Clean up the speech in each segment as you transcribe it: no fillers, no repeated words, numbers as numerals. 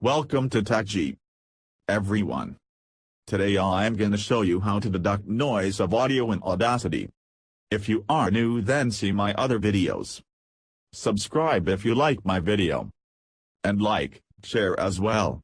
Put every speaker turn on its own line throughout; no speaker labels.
Welcome to TechJI, everyone. Today I'm gonna show you how to deduct noise of audio in Audacity. If you are new, then see my other videos. Subscribe if you like my video. And like, share as well.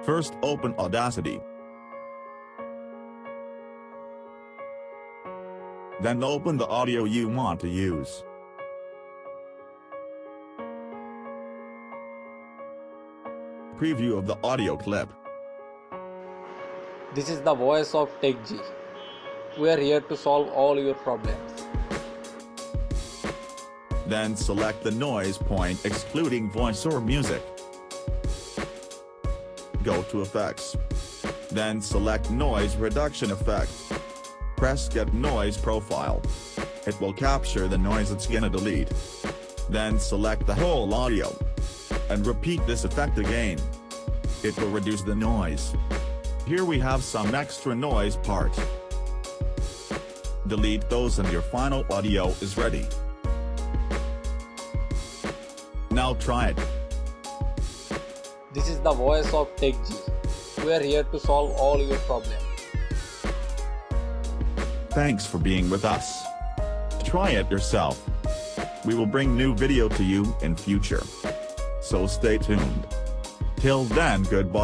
First, open Audacity. Then open the audio you want to use. Preview of the audio clip.
This is the voice of TechJI. We are here to solve all your problems.
Then select the noise point excluding voice or music. Go to Effects. Then select Noise Reduction Effect. Press Get Noise Profile. It will capture the noise it's gonna delete. Then select the whole audio. And repeat this effect again. It will reduce the noise. Here we have some extra noise parts. Delete those and your final audio is ready. Now try it.
This is the voice of TechJI. We are here to solve all your problems.
Thanks for being with us. Try it yourself. We will bring new video to you in future. So stay tuned. Till then, goodbye.